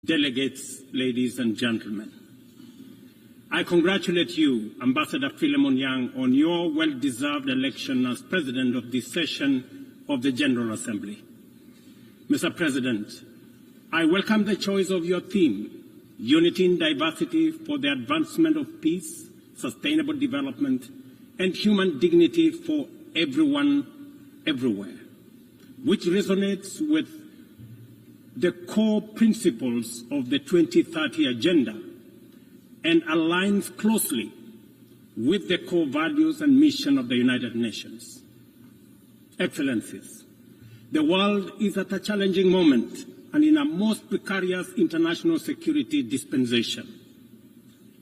Delegates, ladies and gentlemen, I congratulate you, Ambassador Philemon Yang, on your well-deserved election as President of this session of the General Assembly. Mr. President, I welcome the choice of your theme, Unity in Diversity for the Advancement of Peace, Sustainable Development, and Human Dignity for Everyone, Everywhere, which resonates with the core principles of the 2030 Agenda and aligns closely with the core values and mission of the United Nations. Excellencies, the world is at a challenging moment and in a most precarious international security dispensation.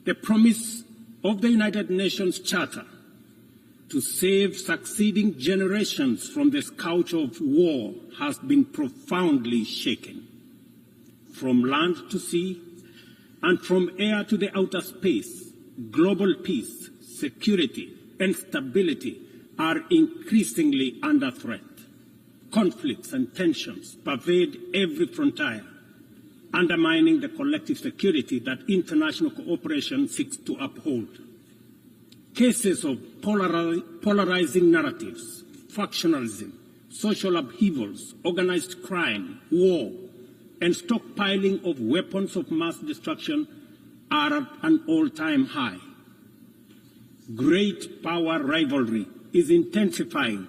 The promise of the United Nations Charter to save succeeding generations from the scourge of war has been profoundly shaken. From land to sea and from air to the outer space, global peace, security, and stability are increasingly under threat. Conflicts and tensions pervade every frontier, undermining the collective security that international cooperation seeks to uphold. Cases of polarizing narratives, factionalism, social upheavals, organized crime, war, and stockpiling of weapons of mass destruction are at an all-time high. Great power rivalry is intensifying,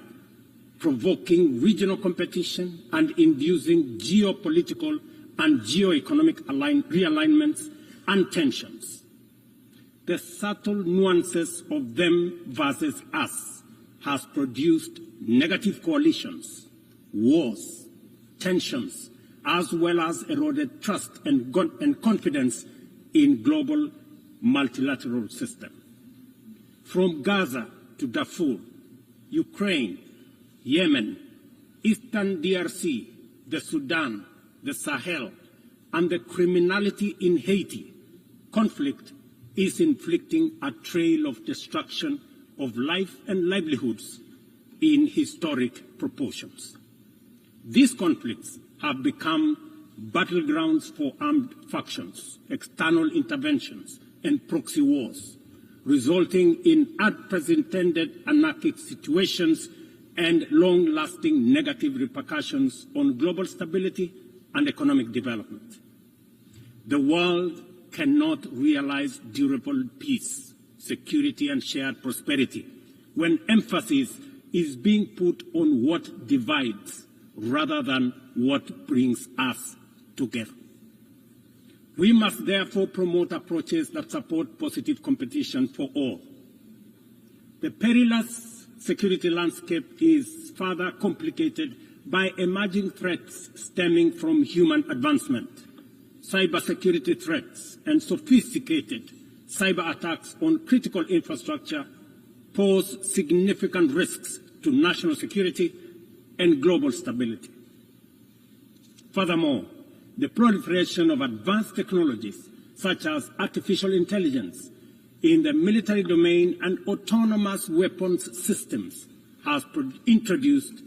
provoking regional competition and inducing geopolitical and geoeconomic realignments and tensions. The subtle nuances of them versus us has produced negative coalitions, wars, tensions, as well as eroded trust and confidence in global multilateral system. From Gaza to Darfur, Ukraine, Yemen, Eastern DRC, the Sudan, the Sahel, and the criminality in Haiti, conflict is inflicting a trail of destruction of life and livelihoods in historic proportions. These conflicts have become battlegrounds for armed factions, external interventions, and proxy wars, resulting in unprecedented anarchic situations and long-lasting negative repercussions on global stability and economic development. The world cannot realize durable peace, security, and shared prosperity when emphasis is being put on what divides rather than what brings us together. We must therefore promote approaches that support positive competition for all. The perilous security landscape is further complicated by emerging threats stemming from human advancement, cybersecurity threats, and sophisticated cyber attacks on critical infrastructure pose significant risks to national security and global stability. Furthermore, the proliferation of advanced technologies such as artificial intelligence in the military domain and autonomous weapons systems has introduced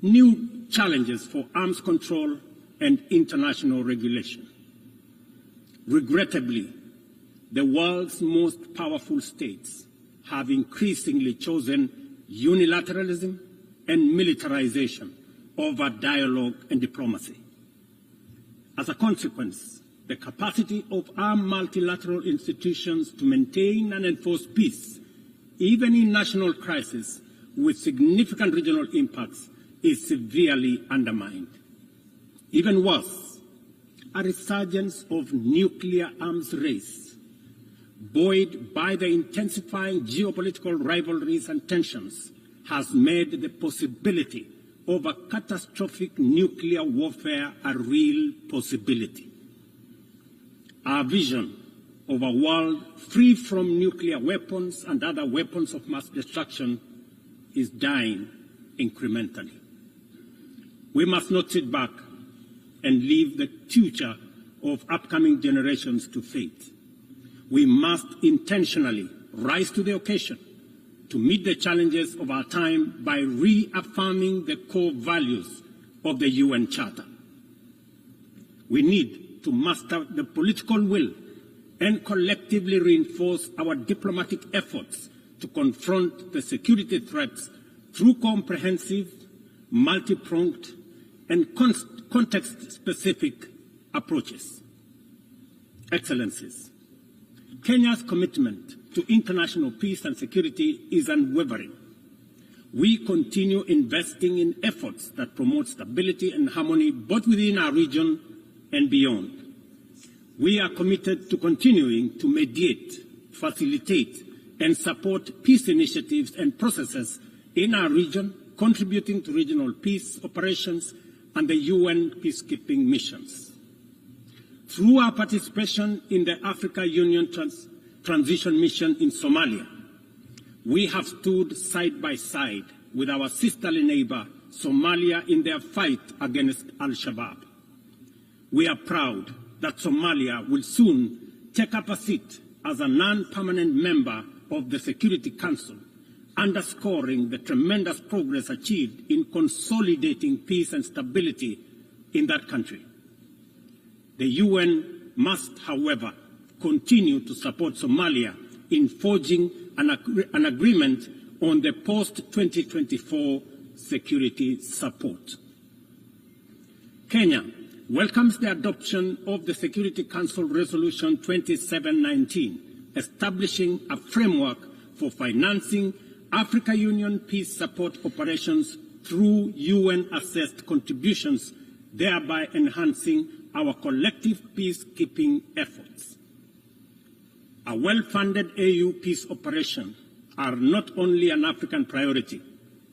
new challenges for arms control and international regulation. Regrettably, the world's most powerful states have increasingly chosen unilateralism and militarization over dialogue and diplomacy. As a consequence, the capacity of our multilateral institutions to maintain and enforce peace, even in national crises with significant regional impacts, is severely undermined. Even worse, a resurgence of nuclear arms race, buoyed by the intensifying geopolitical rivalries and tensions, has made the possibility of a catastrophic nuclear warfare a real possibility. Our vision of a world free from nuclear weapons and other weapons of mass destruction is dying incrementally. We must not sit back and leave the future of upcoming generations to fate. We must intentionally rise to the occasion to meet the challenges of our time by reaffirming the core values of the UN Charter. We need to muster the political will and collectively reinforce our diplomatic efforts to confront the security threats through comprehensive, multi-pronged, and context-specific approaches. Excellencies, Kenya's commitment to international peace and security is unwavering. We continue investing in efforts that promote stability and harmony both within our region and beyond. We are committed to continuing to mediate, facilitate, and support peace initiatives and processes in our region, contributing to regional peace operations and the UN peacekeeping missions. Through our participation in the Africa Union Transition Mission in Somalia, we have stood side by side with our sisterly neighbor, Somalia, in their fight against Al-Shabaab. We are proud that Somalia will soon take up a seat as a non-permanent member of the Security Council, underscoring the tremendous progress achieved in consolidating peace and stability in that country. The UN must, however, continue to support Somalia in forging an agreement on the post-2024 security support. Kenya welcomes the adoption of the Security Council Resolution 2719, establishing a framework for financing Africa Union peace support operations through UN-assessed contributions, thereby enhancing our collective peacekeeping efforts. A well-funded AU peace operation are not only an African priority,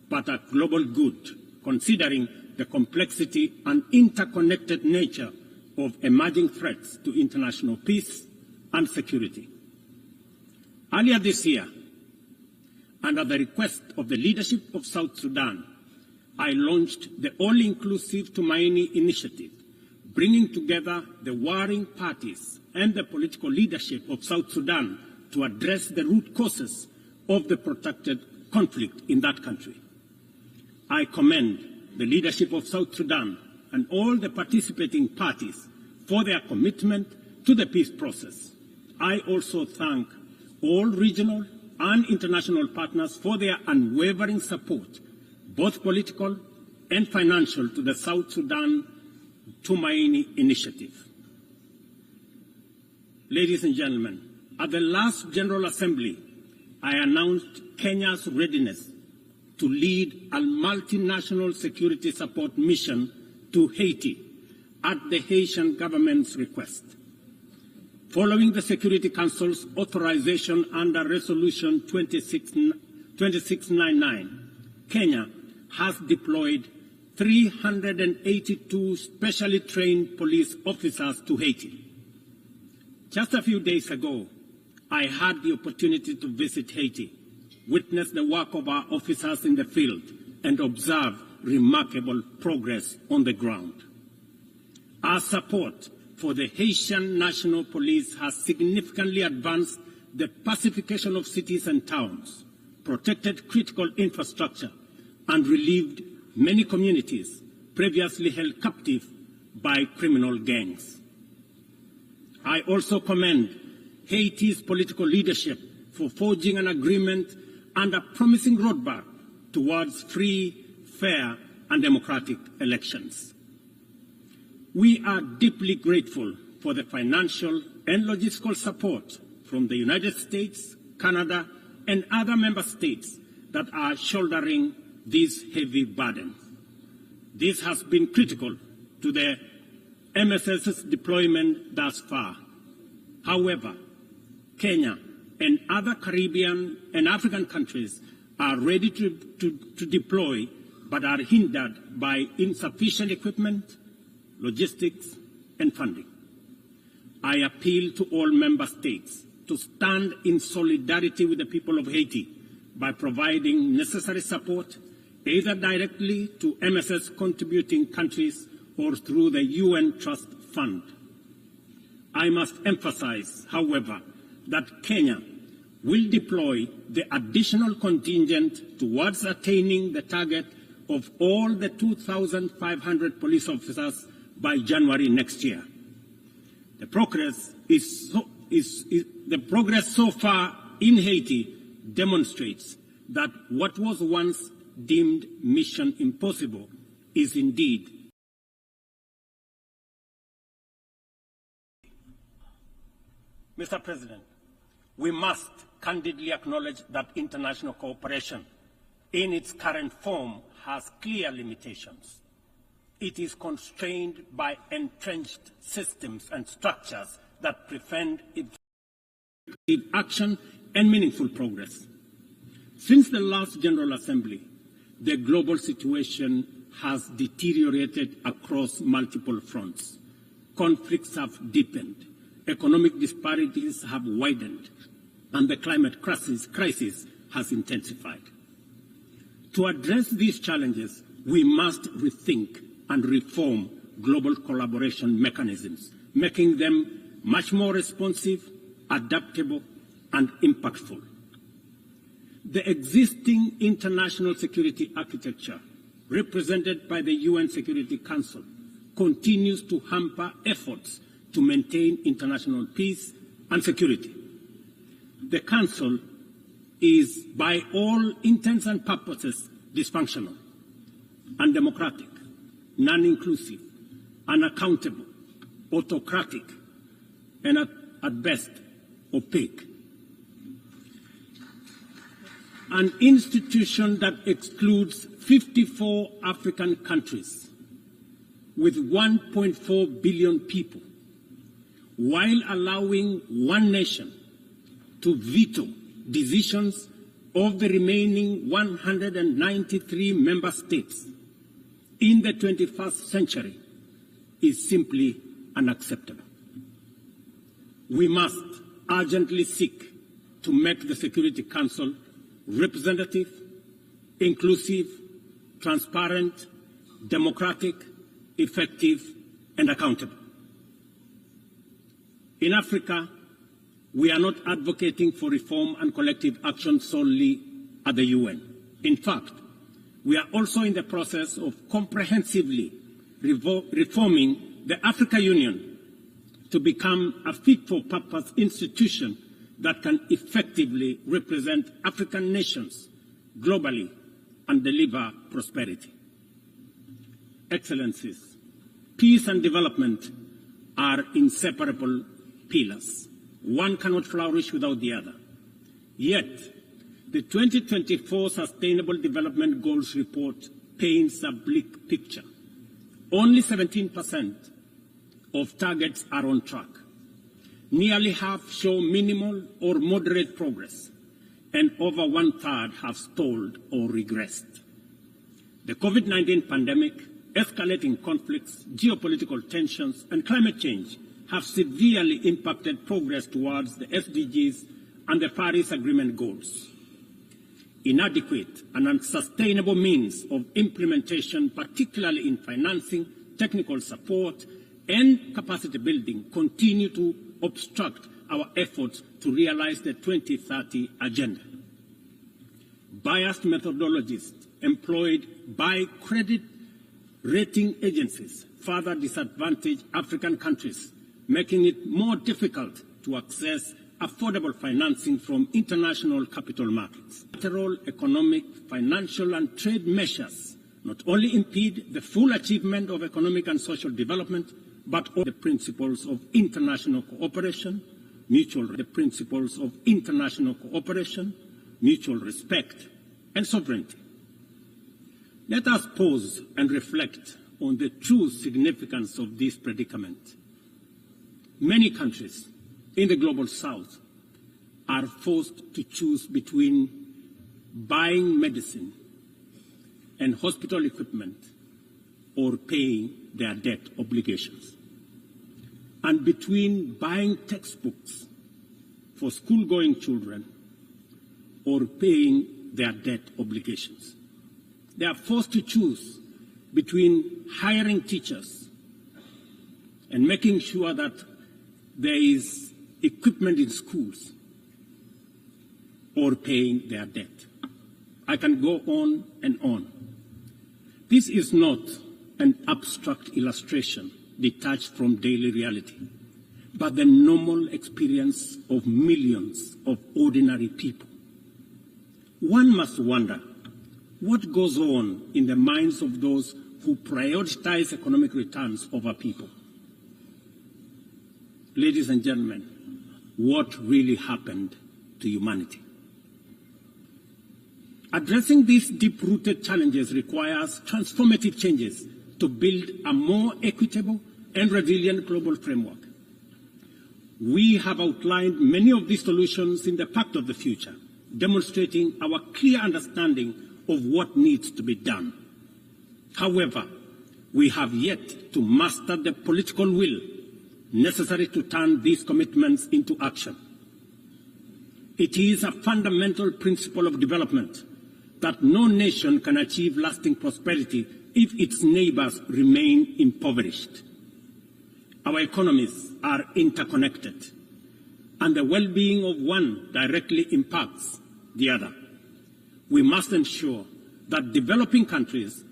but a global good, considering the complexity and interconnected nature of emerging threats to international peace and security. Earlier this year, and at the request of the leadership of South Sudan, I launched the All-Inclusive Tumaini Initiative, bringing together the warring parties and the political leadership of South Sudan to address the root causes of the protracted conflict in that country. I commend the leadership of South Sudan and all the participating parties for their commitment to the peace process. I also thank all regional and international partners for their unwavering support, both political and financial, to the South Sudan Tumaini Initiative. Ladies and gentlemen, at the last General Assembly, I announced Kenya's readiness to lead a multinational security support mission to Haiti at the Haitian government's request. Following the Security Council's authorization under Resolution 2699, Kenya has deployed 382 specially trained police officers to Haiti. Just a few days ago, I had the opportunity to visit Haiti, witness the work of our officers in the field, and observe remarkable progress on the ground. Our support for the Haitian National Police has significantly advanced the pacification of cities and towns, protected critical infrastructure, and relieved many communities previously held captive by criminal gangs. I also commend Haiti's political leadership for forging an agreement and a promising roadmap towards free, fair, and democratic elections. We are deeply grateful for the financial and logistical support from the United States, Canada, and other member states that are shouldering this heavy burden. This has been critical to the MSS's deployment thus far. However, Kenya and other Caribbean and African countries are ready to deploy, but are hindered by insufficient equipment, logistics, and funding. I appeal to all member states to stand in solidarity with the people of Haiti by providing necessary support, either directly to MSS contributing countries or through the UN Trust Fund. I must emphasize, however, that Kenya will deploy the additional contingent towards attaining the target of all the 2,500 police officers by January next year. The progress so far in Haiti demonstrates that what was once deemed mission impossible is indeed Mr. President, we must candidly acknowledge that international cooperation in its current form has clear limitations. It is constrained by entrenched systems and structures that prevent effective action and meaningful progress. Since the last General Assembly, the global situation has deteriorated across multiple fronts. Conflicts have deepened, economic disparities have widened, and the climate crisis has intensified. To address these challenges, we must rethink and reform global collaboration mechanisms, making them much more responsive, adaptable, and impactful. The existing international security architecture, represented by the UN Security Council, continues to hamper efforts to maintain international peace and security. The Council is, by all intents and purposes, dysfunctional, undemocratic, non-inclusive, unaccountable, autocratic, and at best, opaque. An institution that excludes 54 African countries with 1.4 billion people, while allowing one nation to veto decisions of the remaining 193 member states in the 21st century, is simply unacceptable. We must urgently seek to make the Security Council representative, inclusive, transparent, democratic, effective, and accountable. In Africa, we are not advocating for reform and collective action solely at the UN. In fact, we are also in the process of comprehensively reforming the African Union to become a fit-for-purpose institution that can effectively represent African nations globally and deliver prosperity. Excellencies, peace and development are inseparable pillars. One cannot flourish without the other. Yet, the 2024 Sustainable Development Goals report paints a bleak picture. Only 17% of targets are on track. Nearly half show minimal or moderate progress, and over 1/3 have stalled or regressed. The COVID-19 pandemic, escalating conflicts, geopolitical tensions, and climate change have severely impacted progress towards the SDGs and the Paris Agreement goals. Inadequate and unsustainable means of implementation, particularly in financing, technical support, and capacity building, continue to obstruct our efforts to realize the 2030 agenda. Biased methodologies employed by credit rating agencies further disadvantage African countries, making it more difficult to access affordable financing from international capital markets. Bilateral, economic, financial, and trade measures not only impede the full achievement of economic and social development, but also the principles of international cooperation, mutual respect, and sovereignty. Let us pause and reflect on the true significance of this predicament. Many countries in the global south are forced to choose between buying medicine and hospital equipment or paying their debt obligations, and between buying textbooks for school-going children or paying their debt obligations. They are forced to choose between hiring teachers and making sure that there is equipment in schools or paying their debt. I can go on and on. This is not an abstract illustration detached from daily reality. but the normal experience of millions of ordinary people. One must wonder what goes on in the minds of those who prioritize economic returns over people. Ladies and gentlemen, what really happened to humanity? Addressing these deep-rooted challenges requires transformative changes to build a more equitable and resilient global framework. We have outlined many of these solutions in the Pact of the Future, demonstrating our clear understanding of what needs to be done. However, we have yet to master the political will necessary to turn these commitments into action. It is a fundamental principle of development that no nation can achieve lasting prosperity if its neighbors remain impoverished. Our economies are interconnected, and the well-being of one directly impacts the other. We must ensure that developing countries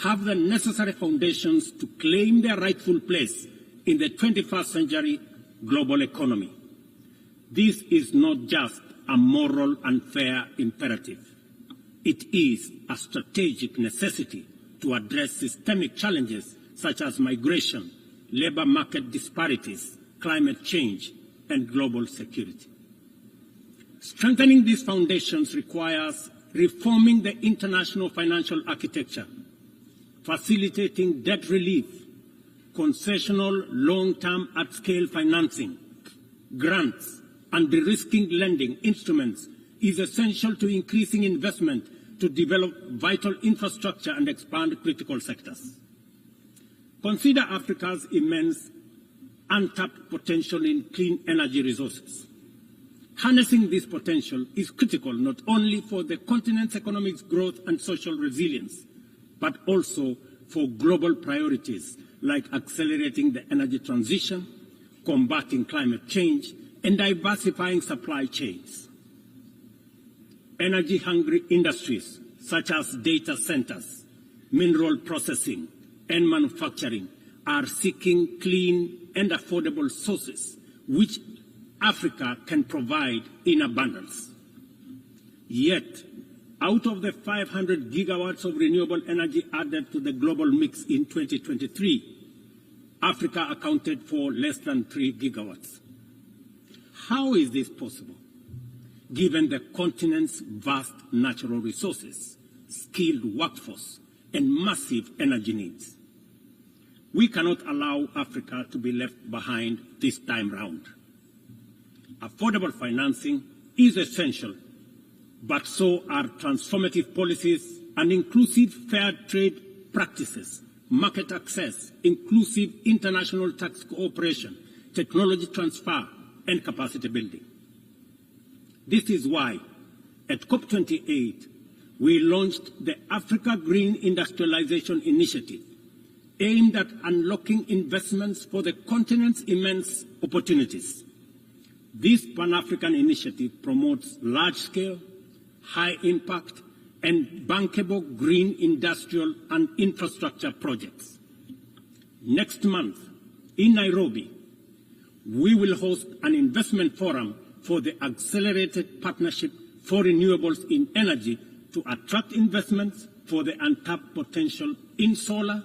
have the necessary foundations to claim their rightful place in the 21st century global economy. This is not just a moral and fair imperative. It is a strategic necessity to address systemic challenges such as migration, labor market disparities, climate change, and global security. Strengthening these foundations requires reforming the international financial architecture, facilitating debt relief, concessional long-term at-scale financing, grants, and de-risking lending instruments is essential to increasing investment to develop vital infrastructure and expand critical sectors. Consider Africa's immense untapped potential in clean energy resources. Harnessing this potential is critical not only for the continent's economic growth and social resilience, but also for global priorities like accelerating the energy transition, combating climate change, and diversifying supply chains. Energy-hungry industries such as data centers, mineral processing, and manufacturing are seeking clean and affordable sources which Africa can provide in abundance. Yet, out of the 500 gigawatts of renewable energy added to the global mix in 2023, Africa accounted for less than 3 gigawatts. How is this possible, given the continent's vast natural resources, skilled workforce, and massive energy needs? We cannot allow Africa to be left behind this time round. Affordable financing is essential, but so are transformative policies and inclusive fair trade practices, market access, inclusive international tax cooperation, technology transfer, and capacity building. This is why, at COP28, we launched the Africa Green Industrialization Initiative, aimed at unlocking investments for the continent's immense opportunities. This Pan-African initiative promotes large-scale, high-impact, and bankable green industrial and infrastructure projects. Next month, in Nairobi, we will host an investment forum for the Accelerated Partnership for Renewables in Energy to attract investments for the untapped potential in solar,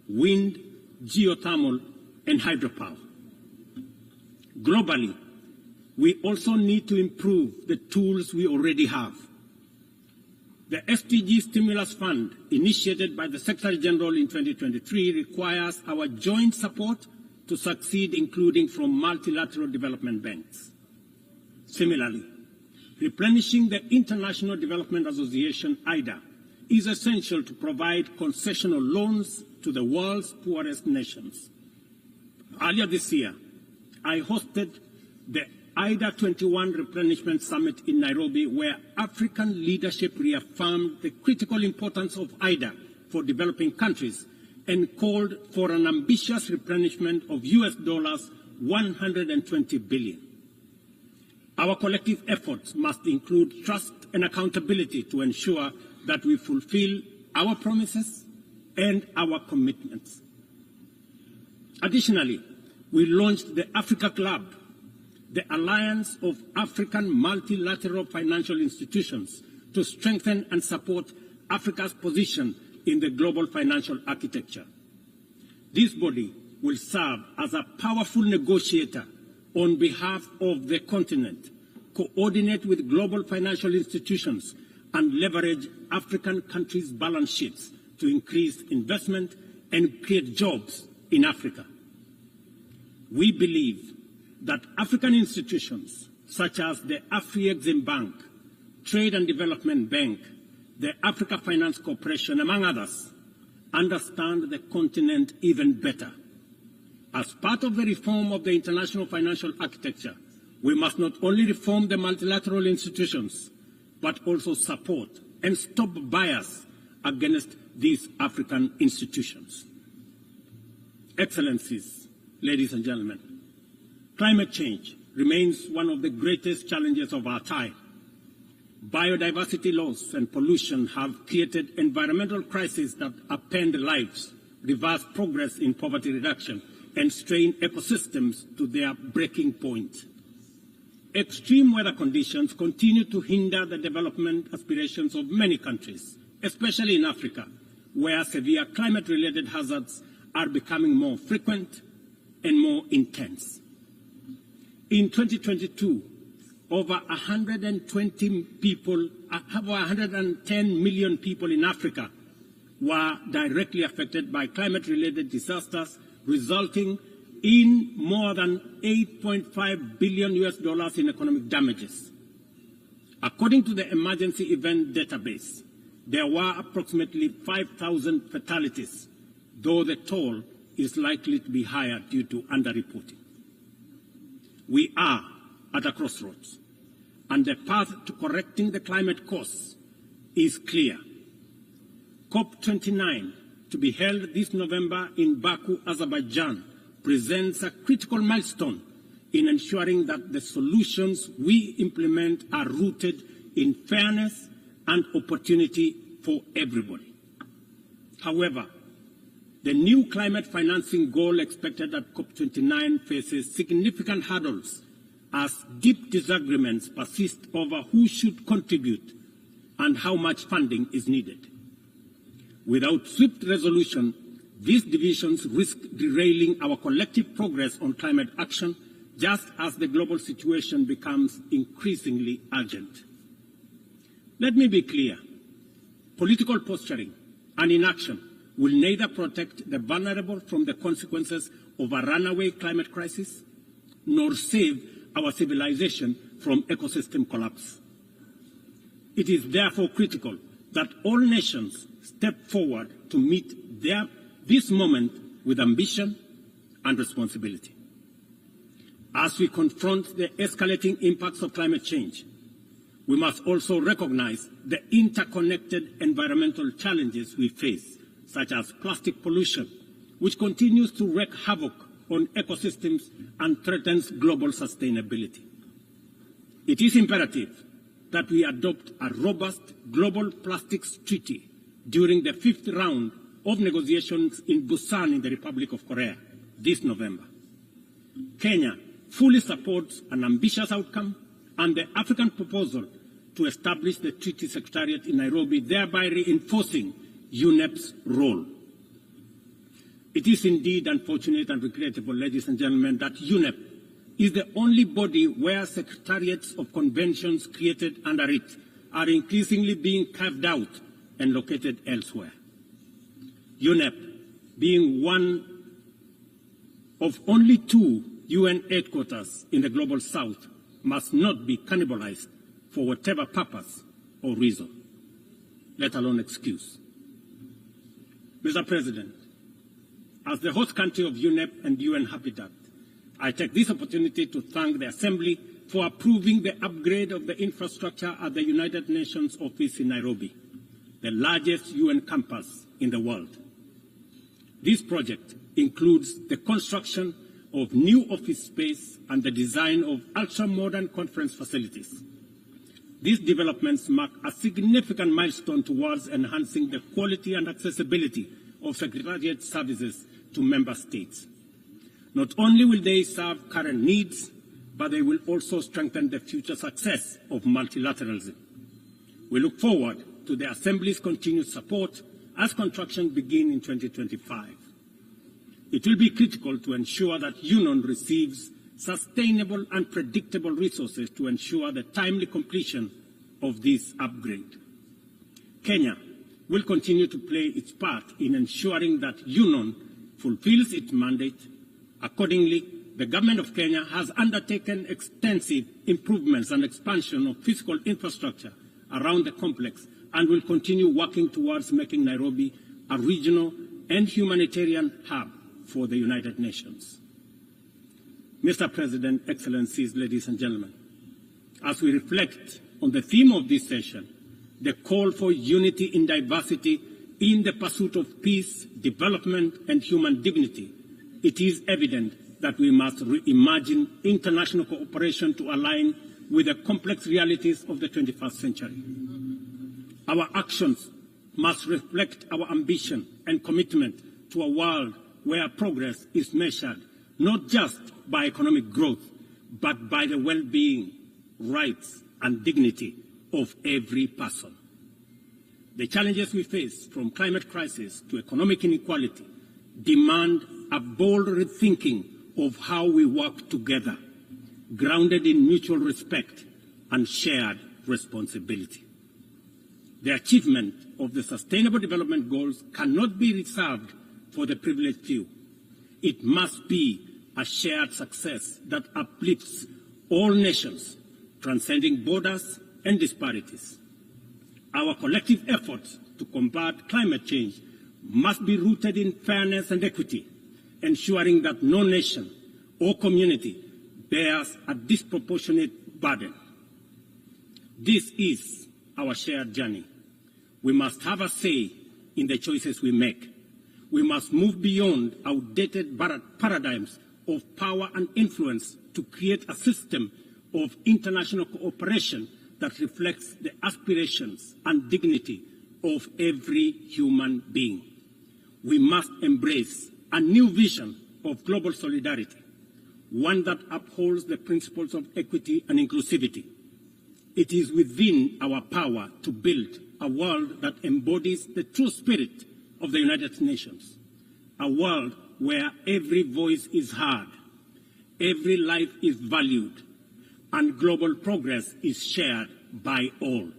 wind, geothermal, and hydropower. Globally, we also need to improve the tools we already have. The SDG Stimulus Fund, initiated by the Secretary General in 2023, requires our joint support to succeed, including from multilateral development banks. Similarly, replenishing the International Development Association, IDA, is essential to provide concessional loans to the world's poorest nations. Earlier this year, I hosted the IDA 21 Replenishment Summit in Nairobi, where African leadership reaffirmed the critical importance of IDA for developing countries and called for an ambitious replenishment of US dollars 120 billion. Our collective efforts must include trust and accountability to ensure that we fulfill our promises and our commitments. Additionally, we launched the Africa Club, the Alliance of African Multilateral Financial Institutions, to strengthen and support Africa's position in the global financial architecture. This body will serve as a powerful negotiator on behalf of the continent, coordinate with global financial institutions, and leverage African countries' balance sheets to increase investment and create jobs in Africa. We believe that African institutions such as the Afri-Exim Bank, Trade and Development Bank, the Africa Finance Corporation, among others, understand the continent even better. As part of the reform of the international financial architecture, we must not only reform the multilateral institutions, but also support and stop bias against these African institutions. Excellencies, ladies and gentlemen, climate change remains one of the greatest challenges of our time. Biodiversity loss and pollution have created environmental crises that upend lives, reverse progress in poverty reduction, and strain ecosystems to their breaking point. Extreme weather conditions continue to hinder the development aspirations of many countries, especially in Africa, where severe climate-related hazards are becoming more frequent and more intense. In 2022, over 110 million people in Africa were directly affected by climate-related disasters, resulting in more than $8.5 billion in economic damages. According to the Emergency Event Database, there were approximately 5,000 fatalities, though the toll is likely to be higher due to underreporting. We are at a crossroads, and the path to correcting the climate course is clear. COP29, to be held this November in Baku, Azerbaijan, presents a critical milestone in ensuring that the solutions we implement are rooted in fairness and opportunity for everybody. However, the new climate financing goal expected at COP29 faces significant hurdles as deep disagreements persist over who should contribute and how much funding is needed. Without swift resolution, these divisions risk derailing our collective progress on climate action, just as the global situation becomes increasingly urgent. Let me be clear. Political posturing and inaction will neither protect the vulnerable from the consequences of a runaway climate crisis, nor save our civilization from ecosystem collapse. It is therefore critical that all nations step forward to meet this moment with ambition and responsibility. As we confront the escalating impacts of climate change, we must also recognize the interconnected environmental challenges we face, such as plastic pollution, which continues to wreak havoc on ecosystems and threatens global sustainability. It is imperative that we adopt a robust global plastics treaty during the 5th round of negotiations in Busan in the Republic of Korea this November. Kenya fully supports an ambitious outcome and the African proposal to establish the Treaty Secretariat in Nairobi, thereby reinforcing UNEP's role. It is indeed unfortunate and regrettable, ladies and gentlemen, that UNEP is the only body where secretariats of conventions created under it are increasingly being carved out and located elsewhere. UNEP, being one of only 2 UN headquarters in the Global South, must not be cannibalized for whatever purpose or reason, let alone excuse. Mr. President, as the host country of UNEP and UN Habitat, I take this opportunity to thank the Assembly for approving the upgrade of the infrastructure at the United Nations office in Nairobi, the largest UN campus in the world. This project includes the construction of new office space and the design of ultra-modern conference facilities. These developments mark a significant milestone towards enhancing the quality and accessibility of Secretariat services to member states. Not only will they serve current needs, but they will also strengthen the future success of multilateralism. We look forward to the Assembly's continued support as construction begins in 2025. It will be critical to ensure that UNON receives sustainable and predictable resources to ensure the timely completion of this upgrade. Kenya will continue to play its part in ensuring that UNON fulfills its mandate. Accordingly, the Government of Kenya has undertaken extensive improvements and expansion of physical infrastructure around the complex and will continue working towards making Nairobi a regional and humanitarian hub for the United Nations. Mr. President, Excellencies, ladies and gentlemen, as we reflect on the theme of this session, the call for unity in diversity in the pursuit of peace, development, and human dignity, it is evident that we must reimagine international cooperation to align with the complex realities of the 21st century. Our actions must reflect our ambition and commitment to a world where progress is measured not just by economic growth, but by the well-being, rights, and dignity of every person. The challenges we face, from climate crisis to economic inequality, demand a bold rethinking of how we work together, grounded in mutual respect and shared responsibility. The achievement of the Sustainable Development Goals cannot be reserved for the privileged few. It must be a shared success that uplifts all nations, transcending borders and disparities. Our collective efforts to combat climate change must be rooted in fairness and equity, ensuring that no nation or community bears a disproportionate burden. This is our shared journey. We must have a say in the choices we make. We must move beyond outdated paradigms of power and influence to create a system of international cooperation that reflects the aspirations and dignity of every human being. We must embrace a new vision of global solidarity, one that upholds the principles of equity and inclusivity. It is within our power to build a world that embodies the true spirit of the United Nations, a world where every voice is heard, every life is valued, and global progress is shared by all.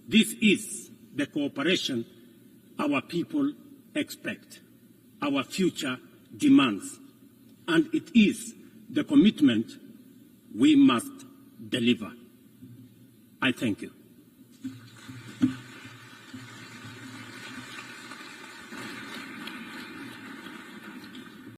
This is the cooperation our people expect, our future demands, and it is the commitment we must deliver. I thank you.